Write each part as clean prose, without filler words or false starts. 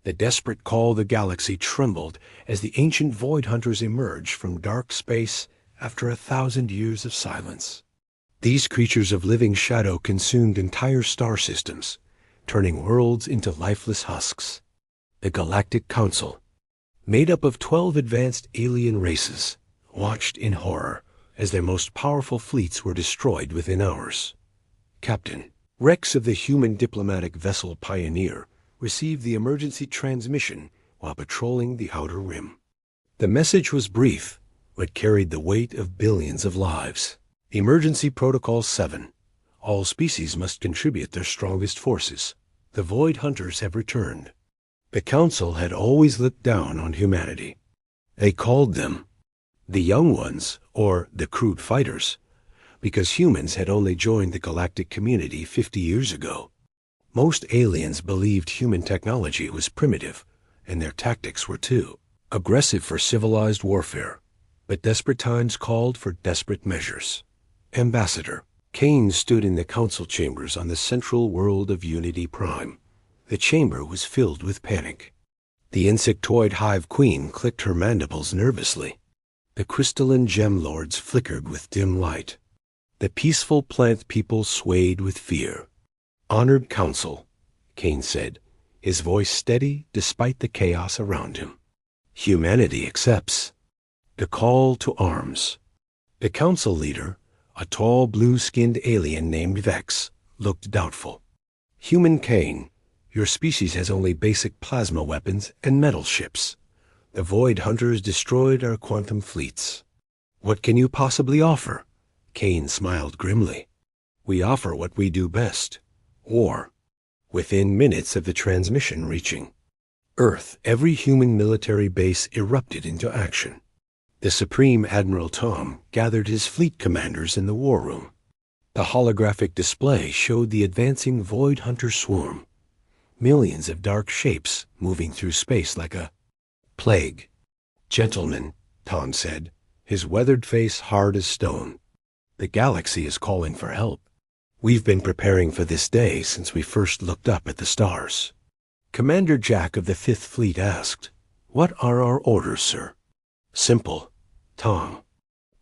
The desperate call of the galaxy trembled as the ancient void hunters emerged from dark space after 1,000 years of silence. These creatures of living shadow consumed entire star systems, turning worlds into lifeless husks. The Galactic Council, made up of 12 advanced alien races, watched in horror as their most powerful fleets were destroyed within hours. Captain Rex of the human diplomatic vessel Pioneer received the emergency transmission while patrolling the Outer Rim. The message was brief, but carried the weight of billions of lives. Emergency Protocol 7. All species must contribute their strongest forces. The Void Hunters have returned. The Council had always looked down on humanity. They called them the Young Ones, or the Crude Fighters, because humans had only joined the galactic community 50 years ago. Most aliens believed human technology was primitive, and their tactics were too aggressive for civilized warfare. But desperate times called for desperate measures. Ambassador Kane stood in the council chambers on the central world of Unity Prime. The chamber was filled with panic. The insectoid hive queen clicked her mandibles nervously. The crystalline gem lords flickered with dim light. The peaceful plant people swayed with fear. "Honored Council," Kane said, his voice steady despite the chaos around him. "Humanity accepts the call to arms." The council leader, a tall blue-skinned alien named Vex, looked doubtful. "Human Kane, your species has only basic plasma weapons and metal ships. The Void Hunters destroyed our quantum fleets. What can you possibly offer?" Kane smiled grimly. "We offer what we do best. War." Within minutes of the transmission reaching Earth, every human military base erupted into action. The Supreme Admiral Tom gathered his fleet commanders in the war room. The holographic display showed the advancing Void Hunter swarm. Millions of dark shapes moving through space like a plague. "Gentlemen," Tom said, his weathered face hard as stone, "the galaxy is calling for help. We've been preparing for this day since we first looked up at the stars." Commander Jack of the Fifth Fleet asked, "What are our orders, sir?" "Simple," Tom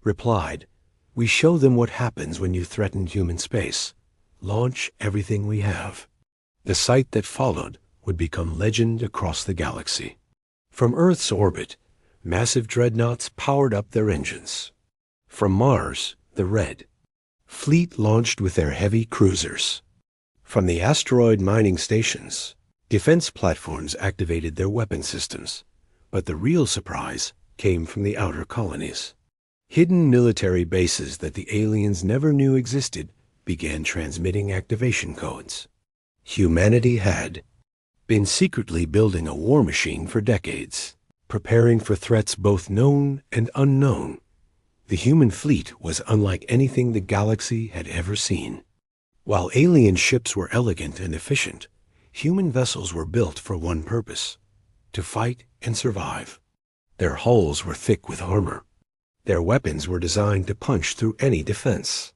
replied. "We show them what happens when you threaten human space. Launch everything we have." The sight that followed would become legend across the galaxy. From Earth's orbit, massive dreadnoughts powered up their engines. From Mars, the Red Fleet launched with their heavy cruisers. From the asteroid mining stations, defense platforms activated their weapon systems. But the real surprise came from the outer colonies. Hidden military bases that the aliens never knew existed began transmitting activation codes. Humanity had been secretly building a war machine for decades, preparing for threats both known and unknown. The human fleet was unlike anything the galaxy had ever seen. While alien ships were elegant and efficient, human vessels were built for one purpose: to fight and survive. Their hulls were thick with armor. Their weapons were designed to punch through any defense.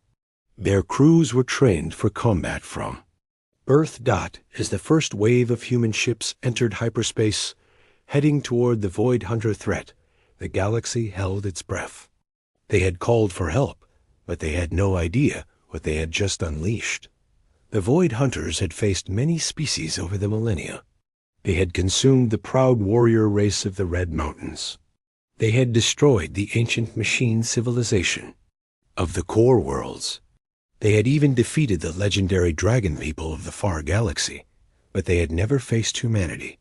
Their crews were trained for combat from Earth. As the first wave of human ships entered hyperspace, heading toward the Void Hunter threat, the galaxy held its breath. They had called for help, but they had no idea what they had just unleashed. The Void Hunters had faced many species over the millennia. They had consumed the proud warrior race of the Red Mountains. They had destroyed the ancient machine civilization of the core worlds. They had even defeated the legendary dragon people of the far galaxy, but they had never faced humanity.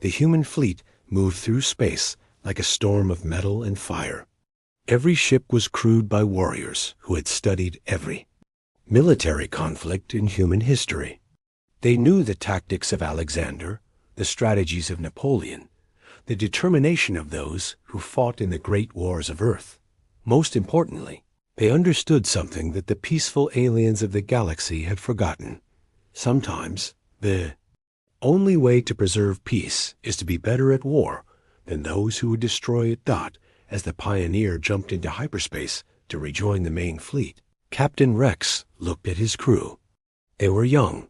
The human fleet moved through space like a storm of metal and fire. Every ship was crewed by warriors who had studied every military conflict in human history. They knew the tactics of Alexander, the strategies of Napoleon, the determination of those who fought in the great wars of Earth. Most importantly, they understood something that the peaceful aliens of the galaxy had forgotten. Sometimes, the only way to preserve peace is to be better at war than those who would destroy it. As the Pioneer jumped into hyperspace to rejoin the main fleet, Captain Rex looked at his crew. They were young,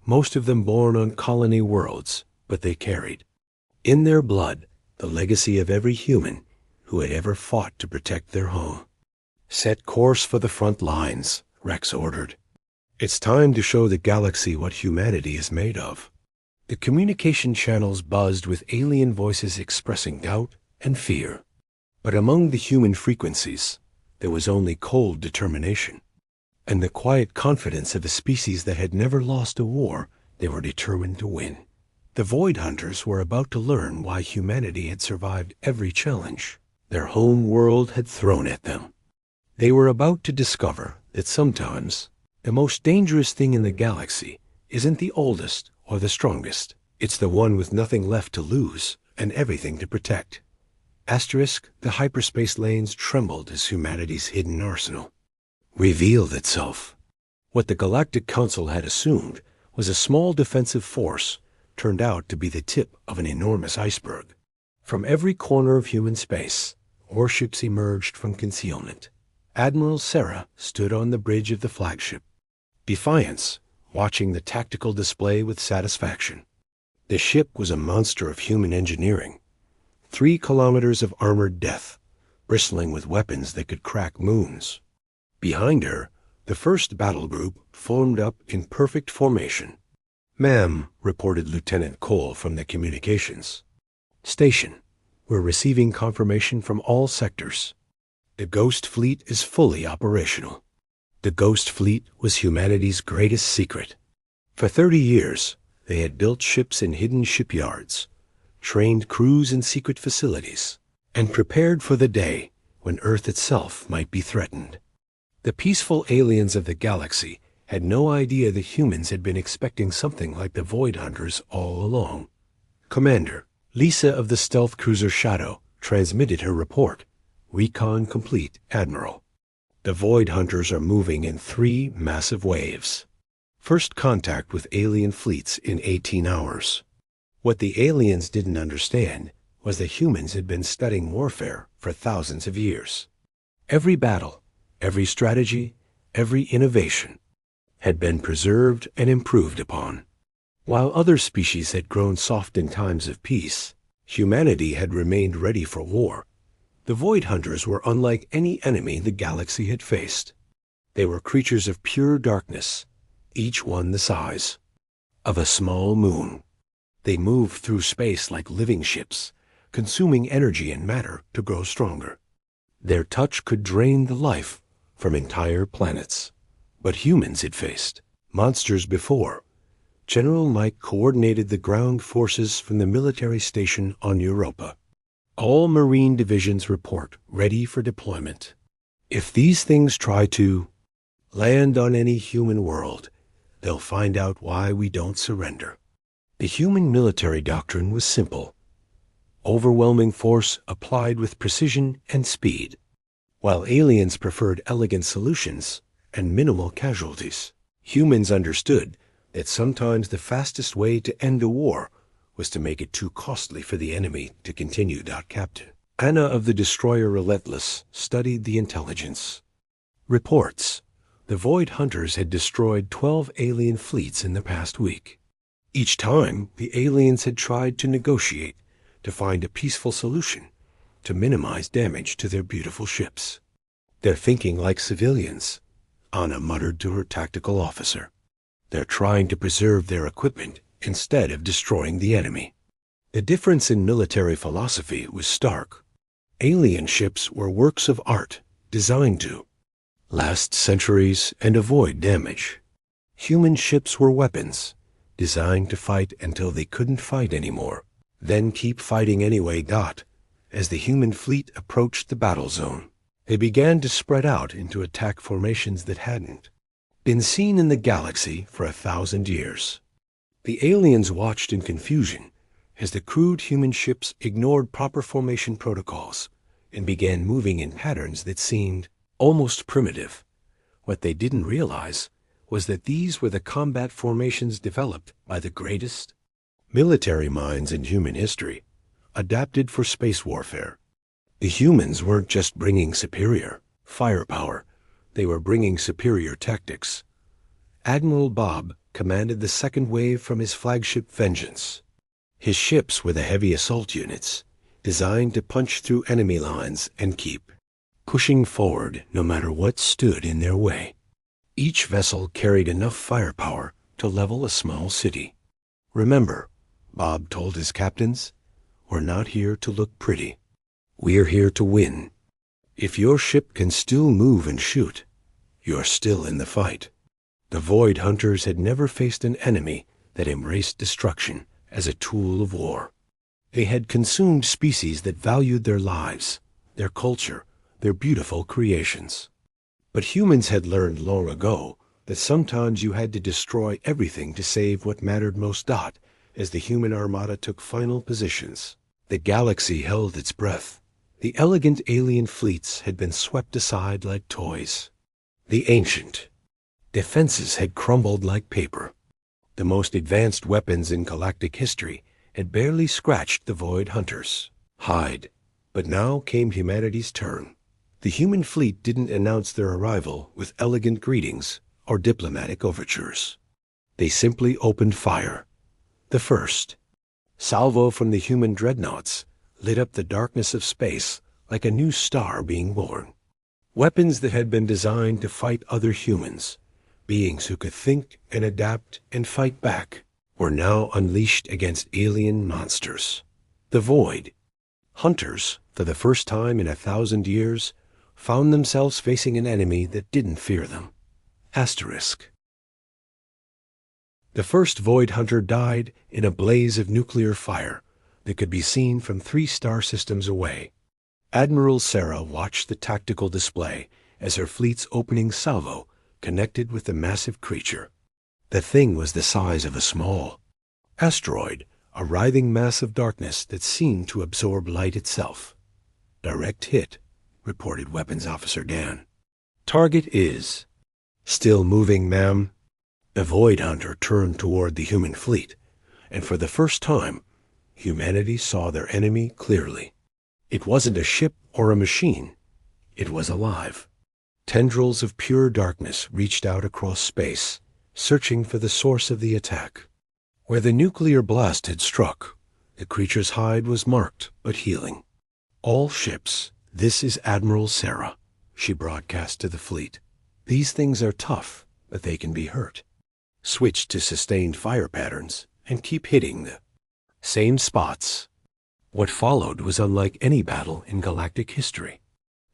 most of them born on colony worlds, but they carried In their blood, the legacy of every human who had ever fought to protect their home. Set course for the front lines, Rex ordered. It's time to show the galaxy what humanity is made of. The communication channels buzzed with alien voices expressing doubt and fear. But among the human frequencies, there was only cold determination, and the quiet confidence of a species that had never lost a war they were determined to win. The Void Hunters were about to learn why humanity had survived every challenge their home world had thrown at them. They were about to discover that sometimes the most dangerous thing in the galaxy isn't the oldest or the strongest. It's the one with nothing left to lose and everything to protect. Asterisk, the hyperspace lanes trembled as humanity's hidden arsenal revealed itself. What the Galactic Council had assumed was a small defensive force turned out to be the tip of an enormous iceberg. From every corner of human space, warships emerged from concealment. Admiral Sarah stood on the bridge of the flagship, Defiance, watching the tactical display with satisfaction. The ship was a monster of human engineering. 3 kilometers of armored death, bristling with weapons that could crack moons. Behind her, the first battle group formed up in perfect formation. "Ma'am," reported Lieutenant Cole from the communications. "Station, we're receiving confirmation from all sectors. The Ghost Fleet is fully operational." The Ghost Fleet was humanity's greatest secret. For 30 years, they had built ships in hidden shipyards, trained crews in secret facilities, and prepared for the day when Earth itself might be threatened. The peaceful aliens of the galaxy had no idea the humans had been expecting something like the Void Hunters all along. Commander, Lisa of the stealth cruiser Shadow transmitted her report. "Recon complete, Admiral. The Void Hunters are moving in 3 massive waves. First contact with alien fleets in 18 hours. What the aliens didn't understand was that humans had been studying warfare for thousands of years. Every battle, every strategy, every innovation had been preserved and improved upon. While other species had grown soft in times of peace, humanity had remained ready for war. The Void Hunters were unlike any enemy the galaxy had faced. They were creatures of pure darkness, each one the size of a small moon. They moved through space like living ships, consuming energy and matter to grow stronger. Their touch could drain the life from entire planets. But humans had faced monsters before. General Mike coordinated the ground forces from the military station on Europa. All Marine divisions report ready for deployment. If these things try to land on any human world, they'll find out why we don't surrender. The human military doctrine was simple. Overwhelming force applied with precision and speed. While aliens preferred elegant solutions and minimal casualties, humans understood that sometimes the fastest way to end a war was to make it too costly for the enemy to continue. Captain Anna of the destroyer Relentless studied the intelligence. Reports: the Void Hunters had destroyed 12 alien fleets in the past week. Each time, the aliens had tried to negotiate to find a peaceful solution to minimize damage to their beautiful ships. "They're thinking like civilians," Anna muttered to her tactical officer. "They're trying to preserve their equipment instead of destroying the enemy." The difference in military philosophy was stark. Alien ships were works of art designed to last centuries and avoid damage. Human ships were weapons designed to fight until they couldn't fight anymore, then keep fighting anyway. As the human fleet approached the battle zone, they began to spread out into attack formations that hadn't been seen in the galaxy for 1,000 years. The aliens watched in confusion as the crude human ships ignored proper formation protocols and began moving in patterns that seemed almost primitive. What they didn't realize was that these were the combat formations developed by the greatest military minds in human history, adapted for space warfare. The humans weren't just bringing superior firepower, they were bringing superior tactics. Admiral Bob commanded the second wave from his flagship Vengeance. His ships were the heavy assault units, designed to punch through enemy lines and keep pushing forward no matter what stood in their way. Each vessel carried enough firepower to level a small city. "Remember," Bob told his captains, "we're not here to look pretty. We're here to win. If your ship can still move and shoot, you're still in the fight." The Void Hunters had never faced an enemy that embraced destruction as a tool of war. They had consumed species that valued their lives, their culture, their beautiful creations. But humans had learned long ago that sometimes you had to destroy everything to save what mattered most. As the human armada took final positions, the galaxy held its breath. The elegant alien fleets had been swept aside like toys. The ancient defenses had crumbled like paper. The most advanced weapons in galactic history had barely scratched the Void Hunters' hide. But now came humanity's turn. The human fleet didn't announce their arrival with elegant greetings or diplomatic overtures. They simply opened fire. The first salvo from the human dreadnoughts lit up the darkness of space like a new star being born. Weapons that had been designed to fight other humans, beings who could think and adapt and fight back, were now unleashed against alien monsters. The Void Hunters, for the first time in 1,000 years, found themselves facing an enemy that didn't fear them. Asterisk. The first Void Hunter died in a blaze of nuclear fire that could be seen from 3 star systems away. Admiral Sarah watched the tactical display as her fleet's opening salvo connected with the massive creature. The thing was the size of a small asteroid, a writhing mass of darkness that seemed to absorb light itself. "Direct hit," reported Weapons Officer Dan. "Target is still moving, ma'am." The Void Hunter turned toward the human fleet, and for the first time, humanity saw their enemy clearly. It wasn't a ship or a machine. It was alive. Tendrils of pure darkness reached out across space, searching for the source of the attack. Where the nuclear blast had struck, the creature's hide was marked but healing. "All ships, this is Admiral Sarah," she broadcast to the fleet. "These things are tough, but they can be hurt. Switch to sustained fire patterns and keep hitting the same spots." What followed was unlike any battle in galactic history.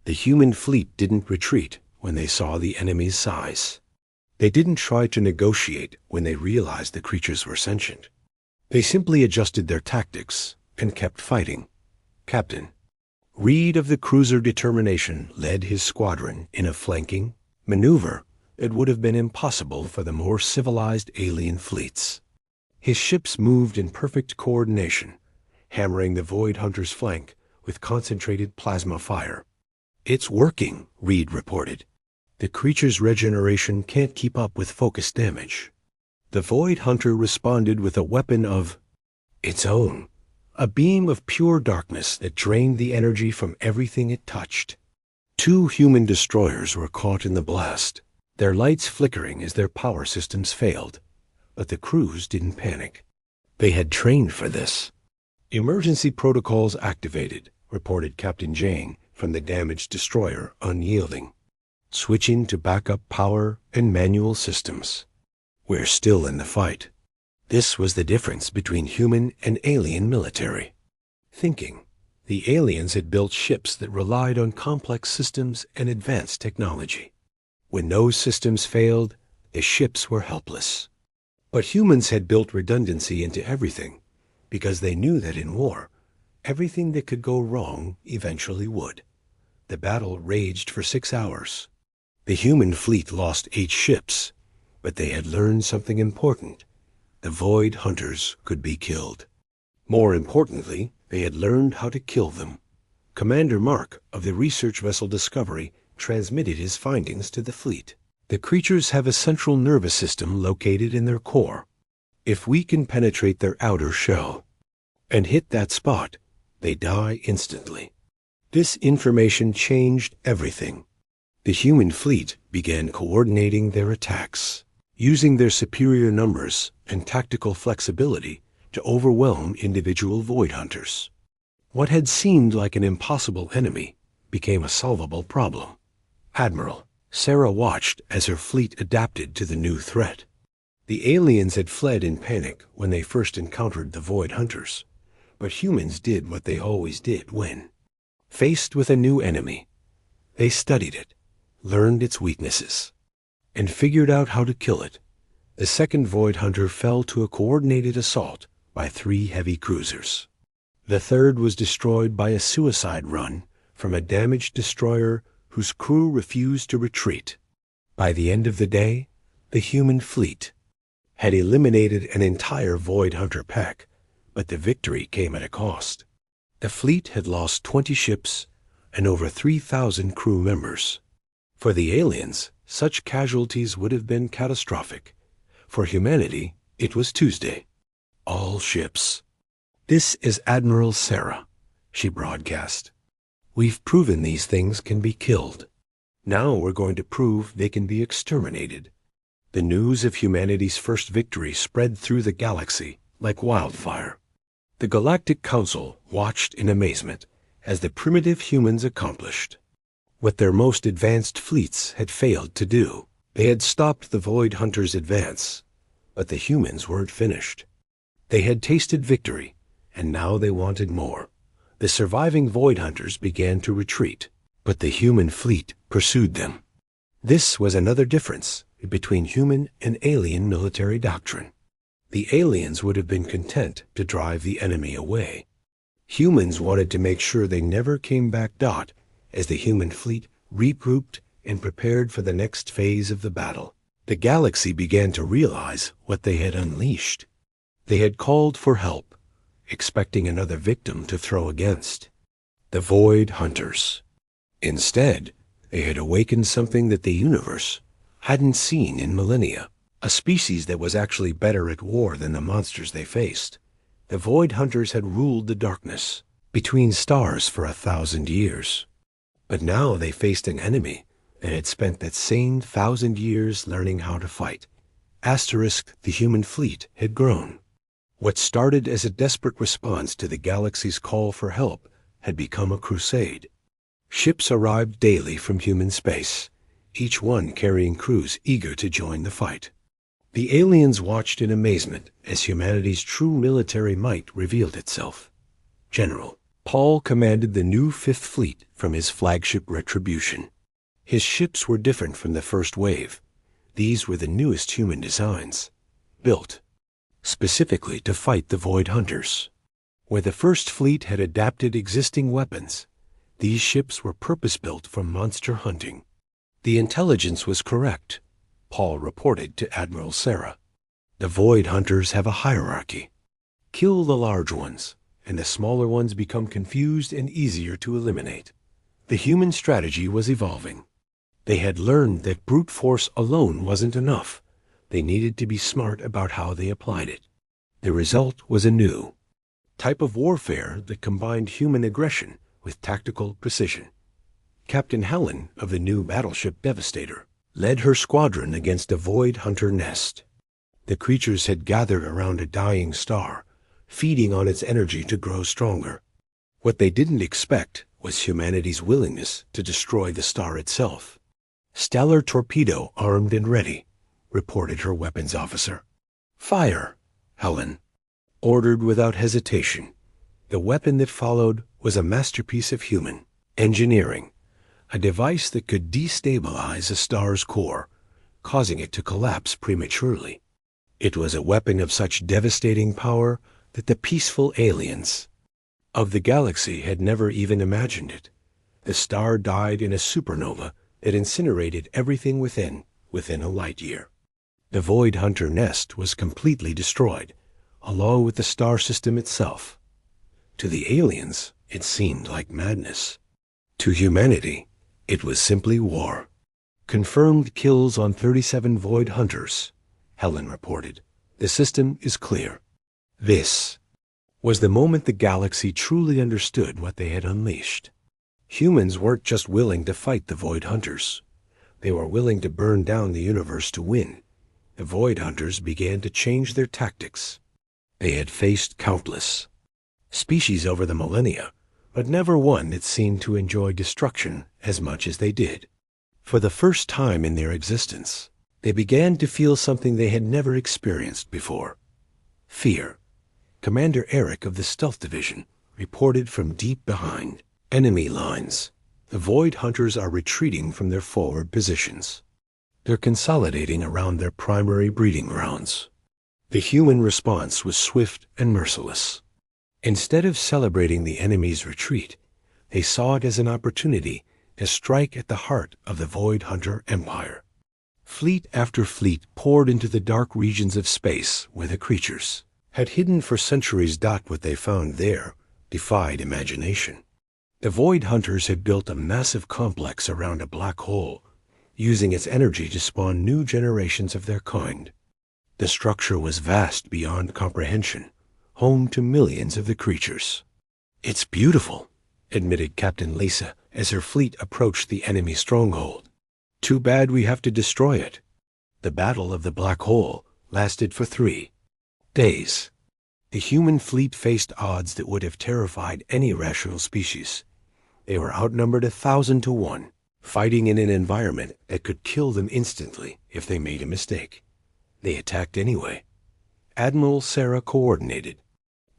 The human fleet didn't retreat when they saw the enemy's size. They didn't try to negotiate when they realized the creatures were sentient. They simply adjusted their tactics and kept fighting. Captain Reed of the cruiser Determination led his squadron in a flanking maneuver that would have been impossible for the more civilized alien fleets. His ships moved in perfect coordination, hammering the Void Hunter's flank with concentrated plasma fire. "It's working," Reed reported. "The creature's regeneration can't keep up with focused damage." The Void Hunter responded with a weapon of its own, a beam of pure darkness that drained the energy from everything it touched. 2 human destroyers were caught in the blast, their lights flickering as their power systems failed. But the crews didn't panic. They had trained for this. "Emergency protocols activated," reported Captain Jang from the damaged destroyer, Unyielding. "Switching to backup power and manual systems. We're still in the fight." This was the difference between human and alien military thinking. The aliens had built ships that relied on complex systems and advanced technology. When those systems failed, the ships were helpless. But humans had built redundancy into everything, because they knew that in war, everything that could go wrong eventually would. The battle raged for 6 hours. The human fleet lost 8 ships, but they had learned something important. The Void Hunters could be killed. More importantly, they had learned how to kill them. Commander Mark of the research vessel Discovery transmitted his findings to the fleet. "The creatures have a central nervous system located in their core. If we can penetrate their outer shell and hit that spot, they die instantly." This information changed everything. The human fleet began coordinating their attacks. Using their superior numbers and tactical flexibility, to overwhelm individual void hunters. What had seemed like an impossible enemy became a solvable problem. Admiral Sarah watched as her fleet adapted to the new threat. The aliens had fled in panic when they first encountered the void hunters, but humans did what they always did when faced with a new enemy. They studied it, learned its weaknesses, and figured out how to kill it. The second void hunter fell to a coordinated assault by 3 heavy cruisers. The third was destroyed by a suicide run from a damaged destroyer whose crew refused to retreat. By the end of the day, the human fleet had eliminated an entire void hunter pack, but the victory came at a cost. The fleet had lost 20 ships and over 3,000 crew members. For the aliens, such casualties would have been catastrophic. For humanity, it was Tuesday. All ships. "This is Admiral Sarah," she broadcast. "We've proven these things can be killed. Now we're going to prove they can be exterminated." The news of humanity's first victory spread through the galaxy like wildfire. The Galactic Council watched in amazement as the primitive humans accomplished what their most advanced fleets had failed to do. They had stopped the void hunters' advance, but the humans weren't finished. They had tasted victory, and now they wanted more. The surviving void hunters began to retreat, but the human fleet pursued them. This was another difference between human and alien military doctrine. The aliens would have been content to drive the enemy away. Humans wanted to make sure they never came back. As the human fleet regrouped and prepared for the next phase of the battle, the galaxy began to realize what they had unleashed. They had called for help, expecting another victim to throw against the void hunters. Instead, they had awakened something that the universe hadn't seen in millennia, a species that was actually better at war than the monsters they faced. The void hunters had ruled the darkness between stars for 1,000 years. But now they faced an enemy that had spent that same 1,000 years learning how to fight. The human fleet had grown. What started as a desperate response to the galaxy's call for help had become a crusade. Ships arrived daily from human space, each one carrying crews eager to join the fight. The aliens watched in amazement as humanity's true military might revealed itself. General Paul commanded the new Fifth Fleet from his flagship Retribution. His ships were different from the first wave. These were the newest human designs, built specifically to fight the void hunters. Where the first fleet had adapted existing weapons, these ships were purpose-built for monster hunting. The intelligence was correct, Paul reported to Admiral Sarah. The void hunters have a hierarchy. Kill the large ones, and the smaller ones become confused and easier to eliminate. The human strategy was evolving. They had learned that brute force alone wasn't enough. They needed to be smart about how they applied it. The result was a new type of warfare that combined human aggression with tactical precision. Captain Helen of the new battleship Devastator led her squadron against a void hunter nest. The creatures had gathered around a dying star, feeding on its energy to grow stronger. What they didn't expect was humanity's willingness to destroy the star itself. "Stellar torpedo armed and ready," reported her weapons officer. "Fire," Helen ordered without hesitation. The weapon that followed was a masterpiece of human engineering, a device that could destabilize a star's core, causing it to collapse prematurely. It was a weapon of such devastating power that the peaceful aliens of the galaxy had never even imagined it. The star died in a supernova that incinerated everything within a light year. The void hunter nest was completely destroyed, along with the star system itself. To the aliens, it seemed like madness. To humanity, it was simply war. "Confirmed kills on 37 void hunters," Helen reported. "The system is clear." This was the moment the galaxy truly understood what they had unleashed. Humans weren't just willing to fight the void hunters. They were willing to burn down the universe to win. The void hunters began to change their tactics. They had faced countless species over the millennia, but never one that seemed to enjoy destruction as much as they did. For the first time in their existence, they began to feel something they had never experienced before: fear. Commander Eric of the Stealth Division reported from deep behind enemy lines. The Void Hunters are retreating from their forward positions. They're consolidating around their primary breeding grounds. The human response was swift and merciless. Instead of celebrating the enemy's retreat, they saw it as an opportunity to strike at the heart of the Void Hunter Empire. Fleet after fleet poured into the dark regions of space where the creatures had hidden for centuries. What they found there defied imagination. The Void Hunters had built a massive complex around a black hole, using its energy to spawn new generations of their kind. The structure was vast beyond comprehension, home to millions of the creatures. "It's beautiful," admitted Captain Lisa as her fleet approached the enemy stronghold. "Too bad we have to destroy it." The Battle of the Black Hole lasted for 3 days. The human fleet faced odds that would have terrified any rational species. They were outnumbered 1,000 to 1, fighting in an environment that could kill them instantly if they made a mistake. They attacked anyway. Admiral Sarah coordinated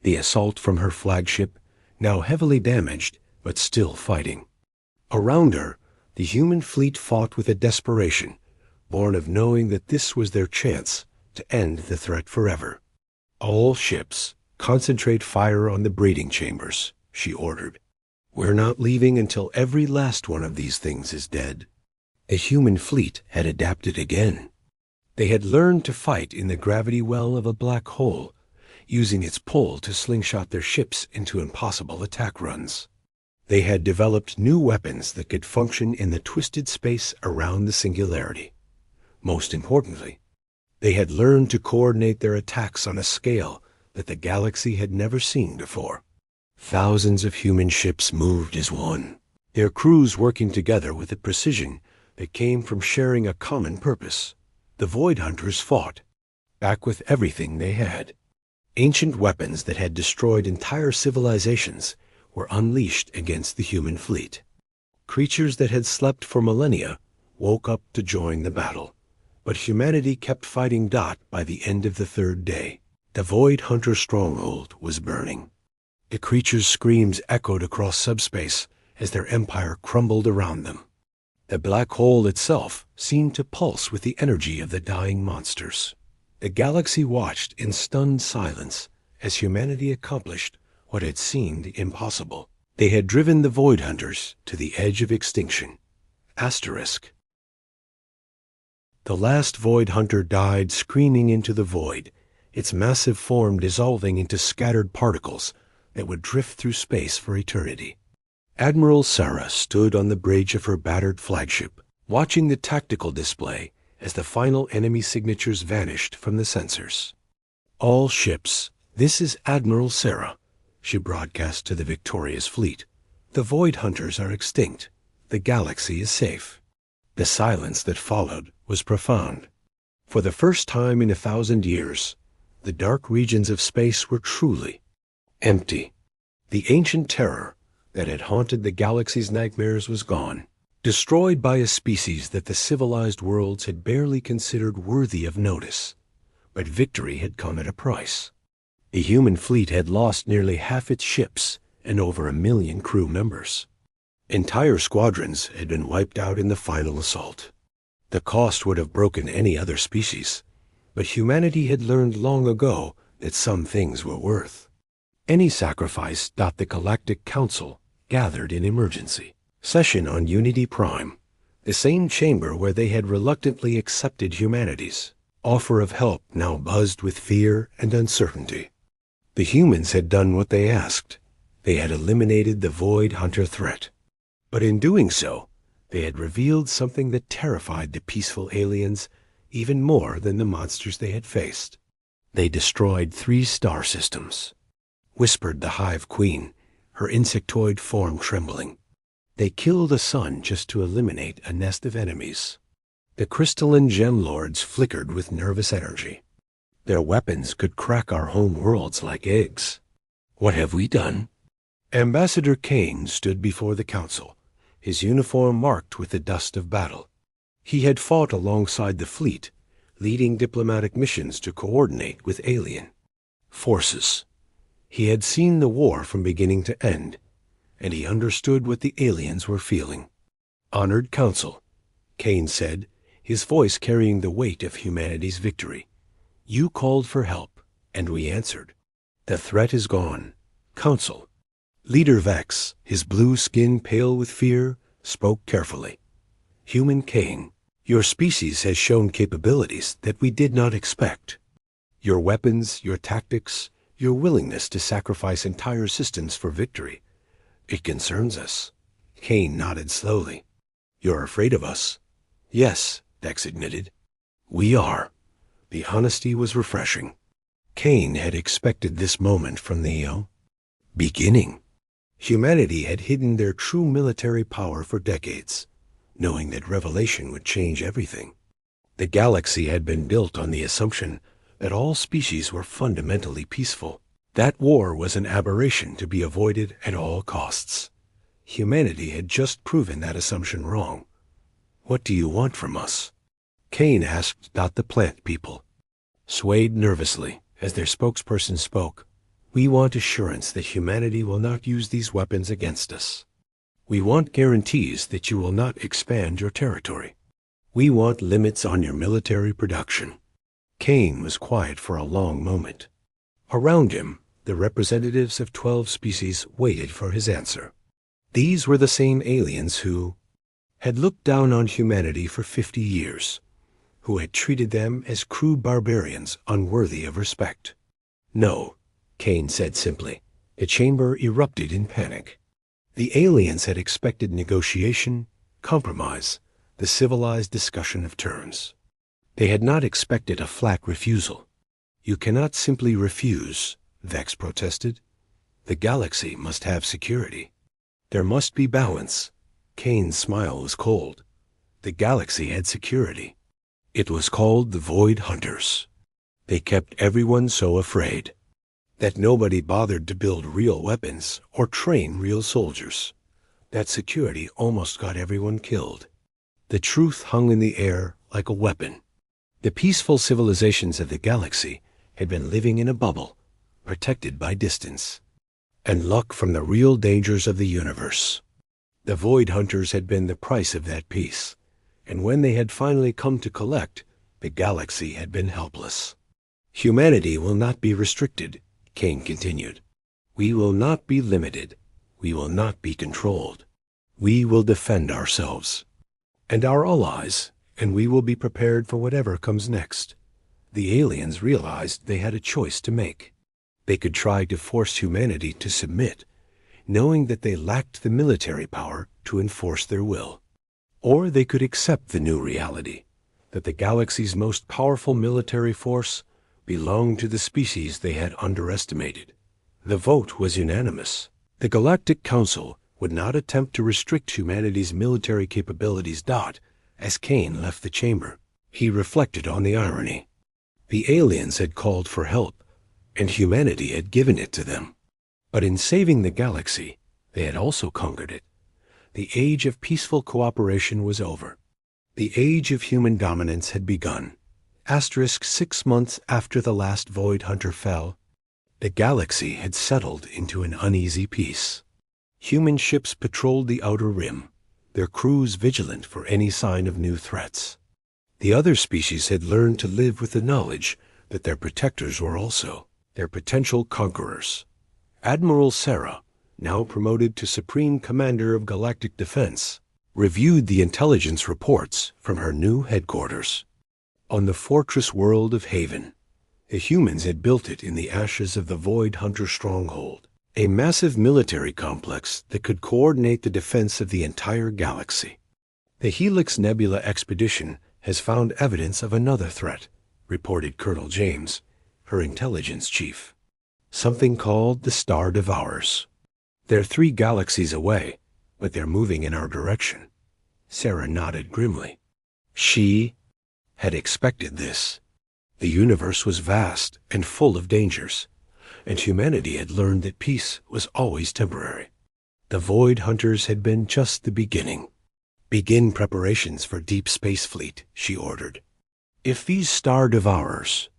the assault from her flagship, now heavily damaged but still fighting. Around her, the human fleet fought with a desperation born of knowing that this was their chance to end the threat forever. "All ships, concentrate fire on the breeding chambers," she ordered. "We're not leaving until every last one of these things is dead." The human fleet had adapted again. They had learned to fight in the gravity well of a black hole, using its pull to slingshot their ships into impossible attack runs. They had developed new weapons that could function in the twisted space around the singularity. Most importantly, they had learned to coordinate their attacks on a scale that the galaxy had never seen before. Thousands of human ships moved as one, their crews working together with a precision that came from sharing a common purpose. The Void Hunters fought back with everything they had. Ancient weapons that had destroyed entire civilizations were unleashed against the human fleet. Creatures that had slept for millennia woke up to join the battle. But humanity kept fighting. By the end of the 3rd day, the Void Hunter stronghold was burning. The creatures' screams echoed across subspace as their empire crumbled around them. The black hole itself seemed to pulse with the energy of the dying monsters. The galaxy watched in stunned silence as humanity accomplished what had seemed impossible. They had driven the Void Hunters to the edge of extinction. Asterisk. The last Void Hunter died screaming into the void, its massive form dissolving into scattered particles that would drift through space for eternity. Admiral Sarah stood on the bridge of her battered flagship, watching the tactical display as the final enemy signatures vanished from the sensors. "All ships, this is Admiral Sarah," she broadcast to the victorious fleet. "The Void Hunters are extinct. The galaxy is safe." The silence that followed was profound. For the first time in 1,000 years, the dark regions of space were truly empty. The ancient terror that had haunted the galaxy's nightmares was gone, destroyed by a species that the civilized worlds had barely considered worthy of notice. But victory had come at a price. The human fleet had lost nearly half its ships and over 1 million crew members. Entire squadrons had been wiped out in the final assault. The cost would have broken any other species, but humanity had learned long ago that some things were worth any sacrifice. The Galactic Council gathered in emergency session on Unity Prime, the same chamber where they had reluctantly accepted humanity's offer of help now buzzed with fear and uncertainty. The humans had done what they asked. They had eliminated the Void Hunter threat. But in doing so, they had revealed something that terrified the peaceful aliens even more than the monsters they had faced. They destroyed 3 star systems, whispered the Hive Queen, her insectoid form trembling. They killed a sun just to eliminate a nest of enemies. The crystalline gem lords flickered with nervous energy. Their weapons could crack our home worlds like eggs. What have we done? Ambassador Kane stood before the council, his uniform marked with the dust of battle. He had fought alongside the fleet, leading diplomatic missions to coordinate with alien forces. He had seen the war from beginning to end, and he understood what the aliens were feeling. "Honored Council," Kane said, his voice carrying the weight of humanity's victory. "You called for help, and we answered. The threat is gone. Council." Leader Vex, his blue skin pale with fear, spoke carefully. "Human Kane, your species has shown capabilities that we did not expect. Your weapons, your tactics, your willingness to sacrifice entire systems for victory. It concerns us." Kane nodded slowly. "You're afraid of us?" "Yes," Vex admitted. "We are." The honesty was refreshing. Kane had expected this moment from the beginning. Humanity had hidden their true military power for decades, knowing that revelation would change everything. The galaxy had been built on the assumption that all species were fundamentally peaceful. That war was an aberration to be avoided at all costs. Humanity had just proven that assumption wrong. "What do you want from us?" Kane asked the plant people. Swayed nervously as their spokesperson spoke. "We want assurance that humanity will not use these weapons against us. We want guarantees that you will not expand your territory. We want limits on your military production." Kane was quiet for a long moment. Around him, the representatives of 12 species waited for his answer. These were the same aliens who had looked down on humanity for 50 years, who had treated them as crude barbarians unworthy of respect. "No," Kane said simply. The chamber erupted in panic. The aliens had expected negotiation, compromise, the civilized discussion of terms. They had not expected a flat refusal. "You cannot simply refuse," Vex protested. "The galaxy must have security. There must be balance." Kane's smile was cold. The galaxy had security. It was called the Void Hunters. They kept everyone so afraid that nobody bothered to build real weapons or train real soldiers. That security almost got everyone killed. The truth hung in the air like a weapon. The peaceful civilizations of the galaxy had been living in a bubble, protected by distance, and luck from the real dangers of the universe. The Void Hunters had been the price of that peace, and when they had finally come to collect, the galaxy had been helpless. "Humanity will not be restricted," Kane continued. "We will not be limited. We will not be controlled. We will defend ourselves and our allies, and we will be prepared for whatever comes next." The aliens realized they had a choice to make. They could try to force humanity to submit, knowing that they lacked the military power to enforce their will. Or they could accept the new reality, that the galaxy's most powerful military force belonged to the species they had underestimated. The vote was unanimous. The Galactic Council would not attempt to restrict humanity's military capabilities. As Kane left the chamber, he reflected on the irony. The aliens had called for help, and humanity had given it to them. But in saving the galaxy, they had also conquered it. The age of peaceful cooperation was over. The age of human dominance had begun. 6 months after the last Void Hunter fell, the galaxy had settled into an uneasy peace. Human ships patrolled the outer rim, their crews vigilant for any sign of new threats. The other species had learned to live with the knowledge that their protectors were also their potential conquerors. Admiral Sarah, now promoted to Supreme Commander of Galactic Defense, reviewed the intelligence reports from her new headquarters. On the fortress world of Haven, the humans had built it in the ashes of the Void Hunter stronghold, a massive military complex that could coordinate the defense of the entire galaxy. The Helix Nebula expedition has found evidence of another threat, reported Colonel James, her intelligence chief. Something called the Star Devourers. They're 3 galaxies away, but they're moving in our direction. Sarah nodded grimly. She had expected this. The universe was vast and full of dangers, and humanity had learned that peace was always temporary. The Void Hunters had been just the beginning. "Begin preparations for Deep Space Fleet," she ordered. "If these star devourers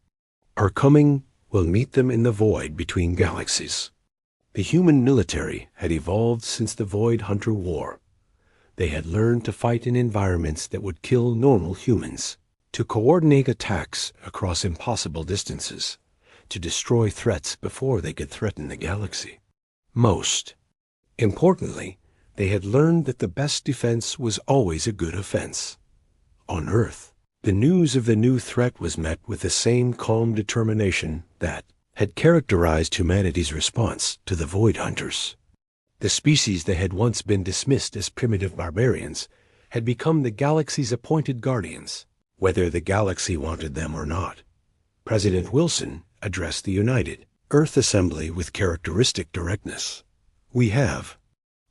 are coming, we'll meet them in the void between galaxies." The human military had evolved since the Void Hunter War. They had learned to fight in environments that would kill normal humans, to coordinate attacks across impossible distances, to destroy threats before they could threaten the galaxy. Most importantly, they had learned that the best defense was always a good offense. On Earth, the news of the new threat was met with the same calm determination that had characterized humanity's response to the Void Hunters. The species that had once been dismissed as primitive barbarians had become the galaxy's appointed guardians, whether the galaxy wanted them or not. President Wilson addressed the United Earth Assembly with characteristic directness. "We have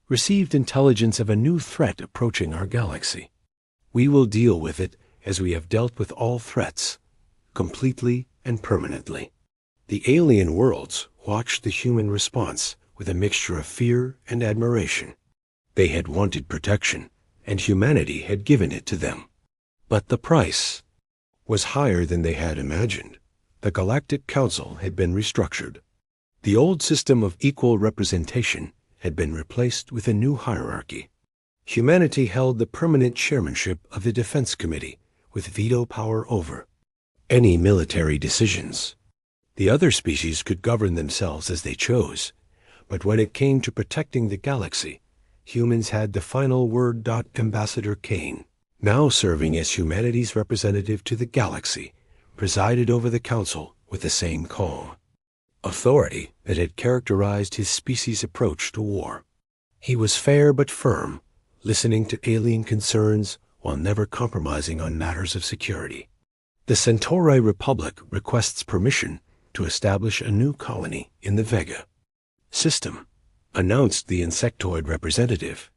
received intelligence of a new threat approaching our galaxy. We will deal with it as we have dealt with all threats, completely and permanently." The alien worlds watched the human response with a mixture of fear and admiration. They had wanted protection, and humanity had given it to them. But the price was higher than they had imagined. The Galactic Council had been restructured. The old system of equal representation had been replaced with a new hierarchy. Humanity held the permanent chairmanship of the Defense Committee, with veto power over any military decisions. The other species could govern themselves as they chose, but when it came to protecting the galaxy, humans had the final word. Ambassador Kane, now serving as humanity's representative to the galaxy, presided over the council with the same calm authority that had characterized his species' approach to war. He was fair but firm, listening to alien concerns while never compromising on matters of security. The Centauri Republic requests permission to establish a new colony in the Vega system, announced the insectoid representative.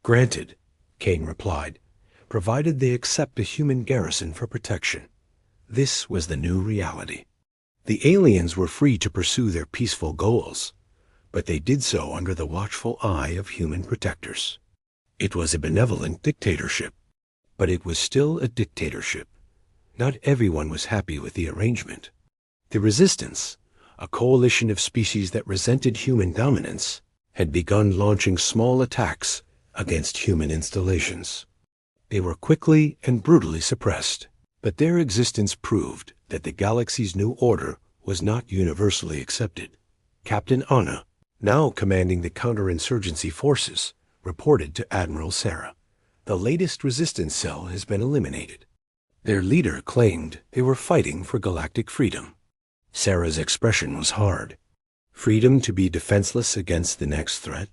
"Granted," Kane replied, "provided they accept a human garrison for protection." This was the new reality. The aliens were free to pursue their peaceful goals, but they did so under the watchful eye of human protectors. It was a benevolent dictatorship, but it was still a dictatorship. Not everyone was happy with the arrangement. The Resistance, a coalition of species that resented human dominance, had begun launching small attacks against human installations. They were quickly and brutally suppressed, but their existence proved that the galaxy's new order was not universally accepted. Captain Anna, now commanding the counterinsurgency forces, reported to Admiral Sarah, "The latest resistance cell has been eliminated." Their leader claimed they were fighting for galactic freedom. Sarah's expression was hard. Freedom to be defenseless against the next threat?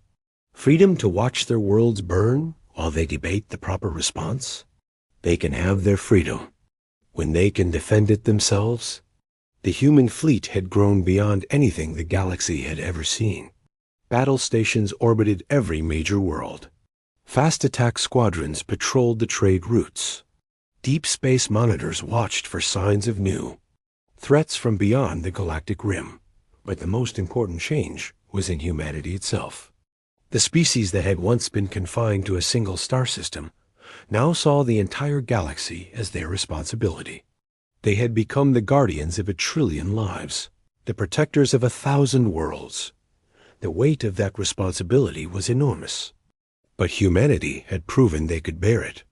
Freedom to watch their worlds burn while they debate the proper response? They can have their freedom when they can defend it themselves. The human fleet had grown beyond anything the galaxy had ever seen. Battle stations orbited every major world. Fast attack squadrons patrolled the trade routes. Deep space monitors watched for signs of new threats from beyond the galactic rim. But the most important change was in humanity itself. The species that had once been confined to a single star system now saw the entire galaxy as their responsibility. They had become the guardians of 1 trillion lives, the protectors of 1,000 worlds. The weight of that responsibility was enormous. But humanity had proven they could bear it.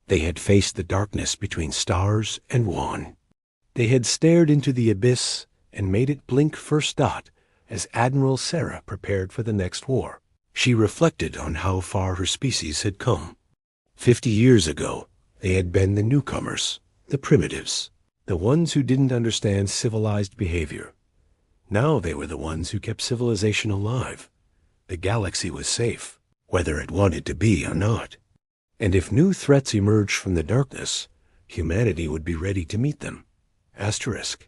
They had faced the darkness between stars and won. They had stared into the abyss and made it blink first dot as Admiral Sarah prepared for the next war. She reflected on how far her species had come. 50 years ago, they had been the newcomers, the primitives, the ones who didn't understand civilized behavior. Now they were the ones who kept civilization alive. The galaxy was safe, whether it wanted to be or not. And if new threats emerged from the darkness, humanity would be ready to meet them. Asterisk.